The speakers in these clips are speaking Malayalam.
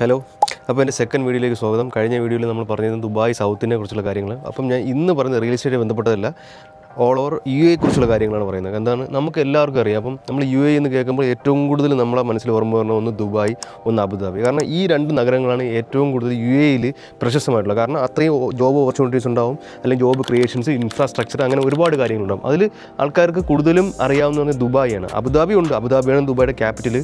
ഹലോ, അപ്പോൾ എൻ്റെ സെക്കൻഡ് വീഡിയോയിലേക്ക് സ്വാഗതം. കഴിഞ്ഞ വീഡിയോയിൽ നമ്മൾ പറഞ്ഞത് ദുബായ് സൗത്തിനെ കുറിച്ചുള്ള കാര്യങ്ങൾ. അപ്പം ഞാൻ ഇന്ന് പറഞ്ഞ റിയൽ എസ്റ്റേറ്റ് ബന്ധപ്പെട്ടതല്ല, ഓൾ ഓവർ യു എ കുറിച്ചുള്ള കാര്യങ്ങളാണ് പറയുന്നത്. എന്താണ്, നമുക്ക് എല്ലാവർക്കും അറിയാം. അപ്പം നമ്മൾ യു എ എന്ന് കേൾക്കുമ്പോൾ ഏറ്റവും കൂടുതൽ നമ്മളെ മനസ്സിൽ ഓർമ്മ വരുന്ന ഒന്ന് ദുബായ്, ഒന്ന് അബുദാബി. കാരണം ഈ രണ്ട് നഗരങ്ങളാണ് ഏറ്റവും കൂടുതൽ യു എയിൽ പ്രശസ്തമായിട്ടുള്ളത്. കാരണം അത്രയും ജോബ് ഓപ്പർച്യൂണിറ്റീസ് ഉണ്ടാവും, അല്ലെങ്കിൽ ജോബ് ക്രിയേഷൻസ്, ഇൻഫ്രാസ്ട്രക്ചർ, അങ്ങനെ ഒരുപാട് കാര്യങ്ങളുണ്ടാവും. അതിൽ ആൾക്കാർക്ക് കൂടുതലും അറിയാവുന്ന പറഞ്ഞാൽ ദുബായിയാണ്. അബുദാബി ഉണ്ട്, അബുദാബിയാണ് ദുബായിയുടെ ക്യാപിറ്റൽ,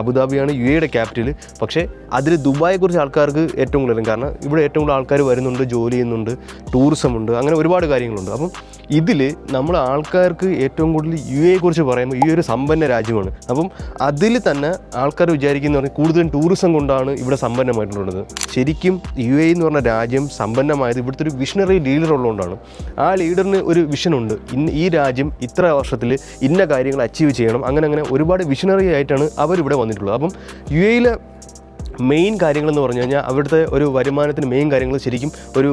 അബുദാബിയാണ് യു എയുടെ ക്യാപിറ്റൽ. പക്ഷേ അതിൽ ദുബായെക്കുറിച്ച് ആൾക്കാർക്ക് ഏറ്റവും കൂടുതലും, കാരണം ഇവിടെ ഏറ്റവും കൂടുതൽ ആൾക്കാർ വരുന്നുണ്ട്, ജോലി ചെയ്യുന്നുണ്ട്, ടൂറിസം ഉണ്ട്, അങ്ങനെ ഒരുപാട് കാര്യങ്ങളുണ്ട്. അപ്പം ഇതിൽ നമ്മൾ ആൾക്കാർക്ക് ഏറ്റവും കൂടുതൽ യു എയെക്കുറിച്ച് പറയുമ്പോൾ ഈ ഒരു സമ്പന്ന രാജ്യമാണ്. അപ്പം അതിൽ തന്നെ ആൾക്കാർ വിചാരിക്കുന്ന പറഞ്ഞാൽ കൂടുതലും ടൂറിസം കൊണ്ടാണ് ഇവിടെ സമ്പന്നമായിട്ടുള്ളത്. ശരിക്കും യു എ എന്ന് പറഞ്ഞ രാജ്യം സമ്പന്നമായത് ഇവിടുത്തെ ഒരു വിഷണറി ലീഡർ ഉള്ളതുകൊണ്ടാണ്. ആ ലീഡറിന് ഒരു വിഷനുണ്ട്, ഈ രാജ്യം ഇത്ര വർഷത്തിൽ ഇന്ന കാര്യങ്ങൾ അച്ചീവ് ചെയ്യണം, അങ്ങനെ ഒരുപാട് വിഷണറി ആയിട്ടാണ് അവരിവിടെ വന്നിട്ടുള്ളത്. അപ്പം യു എയിലെ മെയിൻ കാര്യങ്ങളെന്ന് പറഞ്ഞു കഴിഞ്ഞാൽ അവിടുത്തെ ഒരു വരുമാനത്തിന് മെയിൻ കാര്യങ്ങൾ ശരിക്കും ഒരു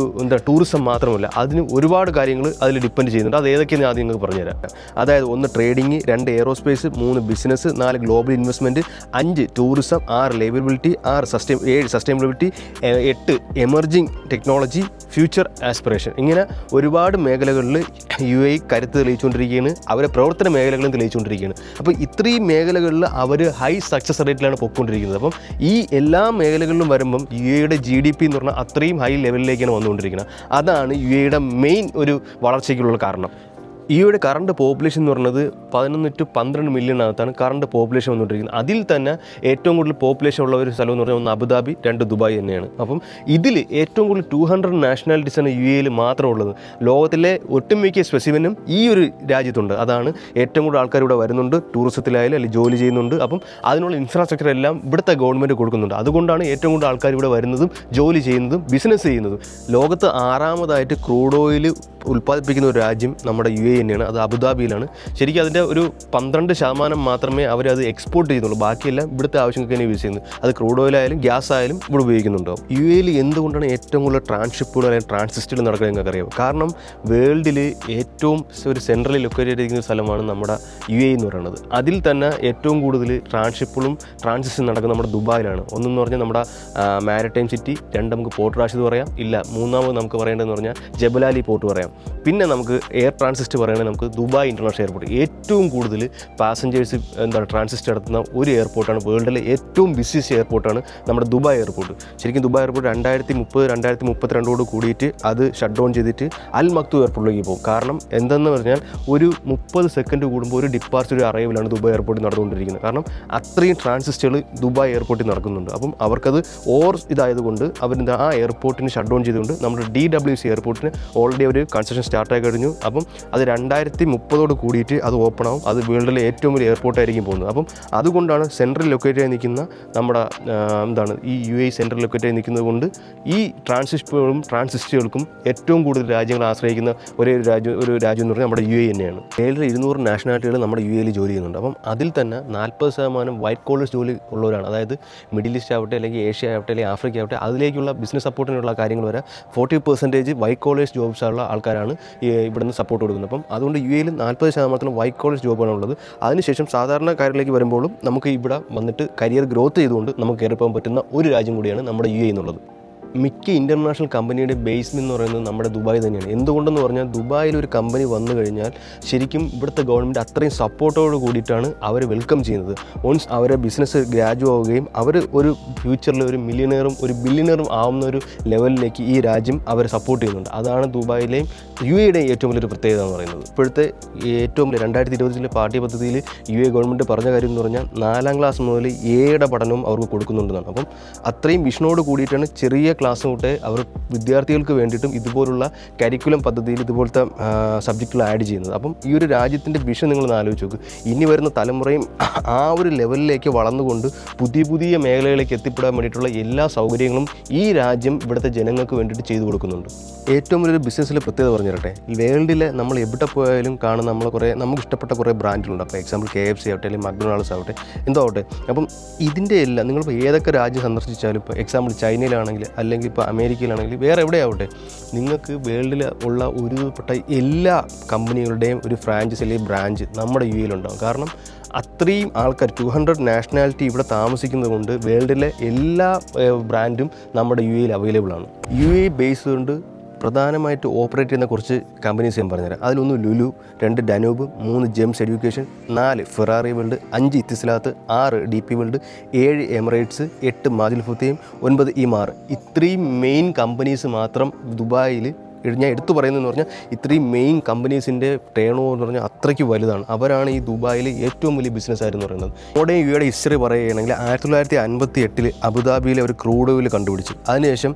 ടൂറിസം മാത്രമല്ല, അതിന് ഒരുപാട് കാര്യങ്ങൾ അതിൽ ഡിപ്പെൻഡ് ചെയ്യുന്നുണ്ട്. അത് ഏതൊക്കെയാണ് ആദ്യം നിങ്ങൾക്ക് പറഞ്ഞുതരാം. അതായത് 1 trading, 2 aerospace, 3 business, 4 global investment, 5 tourism, 6 liability, 7 sustainability, 8 emerging technology, future aspiration. ഇങ്ങനെ ഒരുപാട് മേഖലകളിൽ യു എ കരുത്ത് തെളിയിച്ചുകൊണ്ടിരിക്കുകയാണ്, അവരെ പ്രവർത്തന മേഖലകളും തെളിയിച്ചുകൊണ്ടിരിക്കുകയാണ്. അപ്പോൾ ഇത്രയും മേഖലകളിൽ അവർ ഹൈ സക്സസ് റേറ്റിലാണ് പൊയ്ക്കൊണ്ടിരിക്കുന്നത്. അപ്പം ഈ എല്ലാ മേഖലകളിലും വരുമ്പം യു എയുടെ GDP എന്ന് പറഞ്ഞാൽ അത്രയും ഹൈ ലെവലിലേക്കാണ് വന്നുകൊണ്ടിരിക്കുന്നത്. അതാണ് യു എയുടെ മെയിൻ ഒരു വളർച്ചയ്ക്കുള്ള കാരണം. യുടെ കറണ്ട് പോപ്പുലേഷൻ എന്ന് പറയുന്നത് 11 to 12 മില്യണകത്താണ് കറണ്ട് പോപ്പുലേഷൻ വന്നുകൊണ്ടിരിക്കുന്നത്. അതിൽ തന്നെ ഏറ്റവും കൂടുതൽ പോപ്പുലേഷൻ ഉള്ള ഒരു സ്ഥലം എന്ന് പറഞ്ഞാൽ 1 അബുദാബി, 2 ദുബായ് തന്നെയാണ്. അപ്പം ഇതിൽ ഏറ്റവും കൂടുതൽ 200 നാഷണാലിറ്റീസാണ് യു എയിൽ മാത്രം ഉള്ളത്. ലോകത്തിലെ ഒട്ടുമിക്ക സ്പെസിഫിനും ഈ ഒരു രാജ്യത്തുണ്ട്. അതാണ് ഏറ്റവും കൂടുതൽ ആൾക്കാർ ഇവിടെ വരുന്നുണ്ട്, ടൂറിസത്തിലായാലും അല്ലെങ്കിൽ ജോലി ചെയ്യുന്നുണ്ട്. അപ്പം അതിനുള്ള ഇൻഫ്രാസ്ട്രക്ചർ എല്ലാം ഇവിടുത്തെ ഗവൺമെൻറ് കൊടുക്കുന്നുണ്ട്. അതുകൊണ്ടാണ് ഏറ്റവും കൂടുതൽ ആൾക്കാർ ഇവിടെ വരുന്നതും ജോലി ചെയ്യുന്നതും ബിസിനസ് ചെയ്യുന്നതും. ലോകത്ത് 6ാമതായിട്ട് ക്രൂഡ് ഓയിൽ ഉൽപ്പാദിപ്പിക്കുന്ന ഒരു രാജ്യം നമ്മുടെ യു എ തന്നെയാണ്, അത് അബുദാബിയിലാണ്. ശരിക്കും അതിൻ്റെ ഒരു 12% മാത്രമേ അവരത് എക്സ്പോർട്ട് ചെയ്യുന്നുള്ളൂ, ബാക്കിയെല്ലാം ഇവിടുത്തെ ആവശ്യങ്ങൾക്ക് തന്നെ യൂസ് ചെയ്യുന്നത്. അത് ക്രൂഡ് ഓയിലായാലും ഗ്യാസ് ആയാലും ഇവിടെ ഉപയോഗിക്കുന്നുണ്ടാവും. യു എയിൽ എന്തുകൊണ്ടാണ് ഏറ്റവും കൂടുതൽ ട്രാൻസ്ഷിപ്പുകൾ അല്ലെങ്കിൽ ട്രാൻസിസ്റ്റുകൾ നടക്കുന്നത് നിങ്ങൾക്ക് അറിയാം. കാരണം വേൾഡിൽ ഏറ്റവും ഒരു സെൻട്രലി ലൊക്കേറ്റ് ചെയ്തിരിക്കുന്ന ഒരു സ്ഥലമാണ് നമ്മുടെ യു എ എന്ന് പറയുന്നത്. അതിൽ തന്നെ ഏറ്റവും കൂടുതൽ ട്രാൻസ്ഷിപ്പുകളും ട്രാൻസിസ്റ്റും നടക്കുന്നത് നമ്മുടെ ദുബായിലാണ്. ഒന്നെന്ന് പറഞ്ഞാൽ നമ്മുടെ മാരിടൈം സിറ്റി, 2 നമുക്ക് പോർട്ട് റാഷിദ് പറയാം, ഇല്ല 3ാമത് നമുക്ക് പറയേണ്ടതെന്ന് പറഞ്ഞാൽ ജബലാലി പോർട്ട് പറയാം. പിന്നെ നമുക്ക് എയർ ട്രാൻസിസ്റ്റ് പറയുകയാണെങ്കിൽ നമുക്ക് ദുബായ് ഇൻ്റർനാഷണൽ എയർപോർട്ട്. ഏറ്റവും കൂടുതൽ പാസഞ്ചേഴ്സ് ട്രാൻസിസ്റ്റ് നടത്തുന്ന ഒരു എയർപോർട്ടാണ്, വേൾഡിലെ ഏറ്റവും ബിസിയസ്റ്റ് എയർപോർട്ടാണ് നമ്മുടെ ദുബായ് എയർപോർട്ട്. ശരിക്കും ദുബായ് എയർപോർട്ട് 2030-2032 കൂടിയിട്ട് അത് ഷട്ട് ഡൗൺ ചെയ്തിട്ട് അൽ മക്തൂം എയർപോർട്ടിലേക്ക് പോകും. കാരണം എന്തെന്ന് പറഞ്ഞാൽ ഒരു 30 സെക്കൻഡ് കൂടുമ്പോൾ ഒരു ഡിപ്പാർച്ചർ, ഒരു അറൈവലാണ് ദുബായ് എയർപോർട്ടിൽ നടന്നുകൊണ്ടിരിക്കുന്നത്. കാരണം അത്രയും ട്രാൻസിസ്റ്റുകൾ ദുബായ് എയർപോർട്ടിൽ നടക്കുന്നുണ്ട്. അപ്പം അവർക്കത് ഇതായതുകൊണ്ട് അവർ ആ എയർപോർട്ടിന് ഷട്ട് ഡൗൺ ചെയ്തുകൊണ്ട് നമ്മുടെ DWC എയർപോർട്ടിന് ഓൾറെഡി ഒരു കൺസ്ട്രക്ഷൻ സ്റ്റാർട്ടായി കഴിഞ്ഞു. അപ്പം അത് 2030 കൂടിയിട്ട് അത് ഓപ്പൺ ആവും. അത് വേൾഡിലെ ഏറ്റവും വലിയ എയർപോർട്ടായിരിക്കും പോകുന്നത്. അപ്പം അതുകൊണ്ടാണ് സെൻട്രൽ ലൊക്കേറ്റായി നിൽക്കുന്ന നമ്മുടെ ഈ യു എ സെൻട്രൽ ലൊക്കേറ്റായി നിൽക്കുന്നത് കൊണ്ട് ഈ ട്രാൻസിസ്റ്റുകൾക്കും ഏറ്റവും കൂടുതൽ രാജ്യങ്ങൾ ആശ്രയിക്കുന്ന ഒരു രാജ്യം എന്ന് പറഞ്ഞാൽ നമ്മുടെ യു എ തന്നെയാണ്. 200 നാഷണാലിറ്റികൾ നമ്മുടെ യു എയിൽ ജോലി ചെയ്യുന്നുണ്ട്. അപ്പം അതിൽ തന്നെ 40% വൈറ്റ് കോളേഴ്സ് ജോലി ഉള്ളവരാണ്. അതായത് മിഡിൽ ഈസ്റ്റ് ആവട്ടെ, അല്ലെങ്കിൽ ഏഷ്യ ആവട്ടെ, അല്ലെങ്കിൽ ആഫ്രിക്ക ആവട്ടെ, അതിലേക്കുള്ള ബിസിനസ് സപ്പോർട്ടിനുള്ള കാര്യങ്ങൾ വരെ 40% വൈറ്റ് കോളേഴ്സ് ജോബ്സ് ഉള്ള ആൾക്കാരാണ് ഇവിടുന്ന് സപ്പോർട്ട് കൊടുക്കുന്നത്. അപ്പം അതുകൊണ്ട് യു എയിൽ 40% വൈറ്റ് കോളർ ജോബാണ് ഉള്ളത്. അതിനുശേഷം സാധാരണക്കാരിലേക്ക് വരുമ്പോഴും നമുക്ക് ഇവിടെ വന്നിട്ട് കരിയർ ഗ്രോത്ത് ചെയ്തുകൊണ്ട് നമുക്ക് കയറി പോകാൻ പറ്റുന്ന ഒരു രാജ്യം കൂടിയാണ് നമ്മുടെ യു എ എന്നുള്ളത്. മിക്ക ഇൻ്റർനാഷണൽ കമ്പനിയുടെ ബേസ്മെന്റ് എന്ന് പറയുന്നത് നമ്മുടെ ദുബായ് തന്നെയാണ്. എന്തുകൊണ്ടെന്ന് പറഞ്ഞാൽ ദുബായിൽ ഒരു കമ്പനി വന്നു കഴിഞ്ഞാൽ ശരിക്കും ഇവിടുത്തെ ഗവൺമെൻറ് അത്രയും സപ്പോർട്ടോട് കൂടിയിട്ടാണ് അവർ വെൽക്കം ചെയ്യുന്നത്. വൺസ് അവരെ ബിസിനസ് ഗ്രാജു ആവുകയും അവർ ഒരു ഫ്യൂച്ചറിൽ ഒരു മില്യണറും ഒരു ബില്യണറും ആവുന്ന ഒരു ലെവലിലേക്ക് ഈ രാജ്യം അവരെ സപ്പോർട്ട് ചെയ്യുന്നുണ്ട്. അതാണ് ദുബായിലെയും യു എയുടെയും ഏറ്റവും വലിയൊരു പ്രത്യേകത എന്ന് പറയുന്നത്. ഇപ്പോഴത്തെ ഏറ്റവും 2020 പാഠ്യപദ്ധതിയിൽ യു എ ഗവൺമെൻറ് പറഞ്ഞ കാര്യം എന്ന് പറഞ്ഞാൽ 4ാം ക്ലാസ് മുതൽ എയുടെ പഠനവും അവർക്ക് കൊടുക്കുന്നുണ്ടെന്നാണ്. അപ്പം അത്രയും വിഷനോട് കൂടിയിട്ടാണ് ചെറിയ ക്ലാസ് തൊട്ടേ അവർ വിദ്യാർത്ഥികൾക്ക് വേണ്ടിയിട്ടും ഇതുപോലുള്ള കരിക്കുലം പദ്ധതിയിൽ ഇതുപോലത്തെ സബ്ജക്റ്റുകൾ ആഡ് ചെയ്യുന്നത്. അപ്പം ഈ ഒരു രാജ്യത്തിൻ്റെ വിഷൻ നിങ്ങളൊന്ന് ആലോചിച്ച് നോക്ക്. ഇനി വരുന്ന തലമുറയും ആ ഒരു ലെവലിലേക്ക് വളർന്നുകൊണ്ട് പുതിയ മേഖലകളിലേക്ക് എത്തിപ്പെടാൻ വേണ്ടിയിട്ടുള്ള എല്ലാ സൗകര്യങ്ങളും ഈ രാജ്യം ഇവിടുത്തെ ജനങ്ങൾക്ക് വേണ്ടിയിട്ട് ചെയ്തു കൊടുക്കുന്നുണ്ട്. ഏറ്റവും വലിയൊരു ബിസിനസ്സിലെ പ്രത്യേകത പറഞ്ഞു തരട്ടെ. വേൾഡിലെ നമ്മൾ എവിടെ പോയാലും കാണുന്ന നമുക്ക് ഇഷ്ടപ്പെട്ട കുറേ ബ്രാൻഡുകളുണ്ട്. അപ്പോൾ എക്സാമ്പിൾ KFC ആവട്ടെ, അല്ലെങ്കിൽ മക്ഡൊണാൾഡ്സ് ആവട്ടെ, എന്തോ ആവട്ടെ. അപ്പം ഇതിൻ്റെ എല്ലാം നിങ്ങളിപ്പോൾ ഏതൊക്കെ രാജ്യം സന്ദർശിച്ചാലും, ഇപ്പോൾ എക്സാമ്പിൾ ചൈനയിലാണെങ്കിൽ, അല്ലെങ്കിൽ ഇപ്പോൾ അമേരിക്കയിലാണെങ്കിൽ, വേറെ എവിടെയാവട്ടെ, നിങ്ങൾക്ക് വേൾഡിൽ ഉള്ള ഒരുപ്പെട്ട എല്ലാ കമ്പനികളുടെയും ഒരു ഫ്രാഞ്ചൈസി അല്ലെങ്കിൽ ബ്രാഞ്ച് നമ്മുടെ യു എയിലുണ്ടാകും. കാരണം അത്രയും ആൾക്കാർ 200 നാഷണാലിറ്റി ഇവിടെ താമസിക്കുന്നത് കൊണ്ട് വേൾഡിലെ എല്ലാ ബ്രാൻഡും നമ്മുടെ യു എയിൽ അവൈലബിൾ ആണ്. യു എ ബേസ് കൊണ്ട് പ്രധാനമായിട്ട് ഓപ്പറേറ്റ് ചെയ്യുന്ന കുറച്ച് കമ്പനീസ് ഞാൻ പറഞ്ഞുതരാം. അതിലൊന്ന് Lulu, 2 ഡനൂബ്, 3 Gems education, 4 Ferrari world, 5 ഇത്തിസ്ലാത്ത്, 6 DP world, 7 Emirates, 8 മാജിൽ ഫുത്തയും, 9 ഇമാർ. ഇത്രയും മെയിൻ കമ്പനീസ് മാത്രം ദുബായിൽ ഞാൻ എടുത്തു പറയുന്നതെന്ന് പറഞ്ഞാൽ ഇത്രയും മെയിൻ കമ്പനീസിൻ്റെ ടേൺ ഓവർ എന്ന് പറഞ്ഞാൽ അത്രയ്ക്ക് വലുതാണ്. അവരാണ് ഈ ദുബായിൽ ഏറ്റവും വലിയ ബിസിനസ്സായിരുന്നു പറയുന്നത്. നമ്മുടെ യു എയുടെ ഹിസ്റ്ററി പറയുകയാണെങ്കിൽ 1958 അബുദാബിയിലെ ഒരു ക്രൂഡ് ഓയിൽ കണ്ടുപിടിച്ചു. അതിനുശേഷം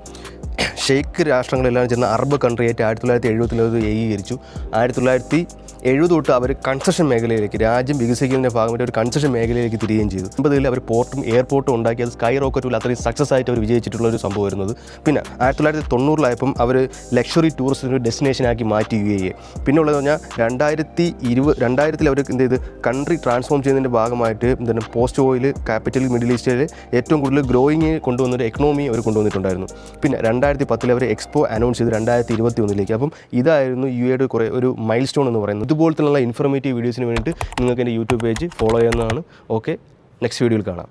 ഷെയ്ഖ് രാഷ്ട്രങ്ങളെല്ലാം ചേർന്ന് അറബ് കൺട്രിയായിട്ട് 1970 ഏകീകരിച്ചു. 1970 തൊട്ട് അവർ കൺസ്ട്രക്ഷൻ മേഖലയിലേക്ക്, രാജ്യം വികസിക്കുന്നതിൻ്റെ ഭാഗമായിട്ട് ഒരു കൺസ്ട്രക്ഷൻ മേഖലയിലേക്ക് തിരികെയും ചെയ്തു. 80 അവർ പോർട്ടും എയർപോർട്ടും ഉണ്ടാക്കി. അത് സ്കൈ റോക്കറ്റിൽ അത്രയും സക്സസ് ആയിട്ട് അവർ വിജയിച്ചിട്ടുള്ള ഒരു സംഭവം വരുന്നത്. പിന്നെ 1990 അവർ ലക്ഷറി ടൂറിസ്റ്റ് ഡെസ്റ്റിനേഷനാക്കി മാറ്റി യു എ. പിന്നെ ഉള്ളതെന്ന് പറഞ്ഞാൽ 2000 അവർ എന്ത് ചെയ്ത് കൺട്രി ട്രാൻസ്ഫോം ചെയ്യുന്നതിൻ്റെ ഭാഗമായിട്ട് എന്താണ് പോസ്റ്റ് ഓയിൽ ക്യാപിറ്റൽ മിഡിൽ ഈസ്റ്റിൽ ഏറ്റവും കൂടുതൽ ഗ്രോയിങ് കൊണ്ടുവന്നൊരു എക്കണോമി അവർ കൊണ്ടുവന്നിട്ടുണ്ടായിരുന്നു. പിന്നെ 2010 അവർ എക്സ്പോ അനൗൺസ് ചെയ്ത് 2021. അപ്പം ഇതായിരുന്നു യു എയുടെ ഒരു മൈൽ സ്റ്റോൺ എന്ന് പറയുന്നത്. ഇതുപോലത്തുള്ള ഇൻഫോർമേറ്റീവ് വീഡിയോസിന് വേണ്ടിയിട്ട് നിങ്ങൾക്ക് എൻ്റെ യൂട്യൂബ് പേജ് ഫോളോ ചെയ്യുന്നതാണ്. ഓക്കെ, നെക്സ്റ്റ് വീഡിയോയിൽ കാണാം.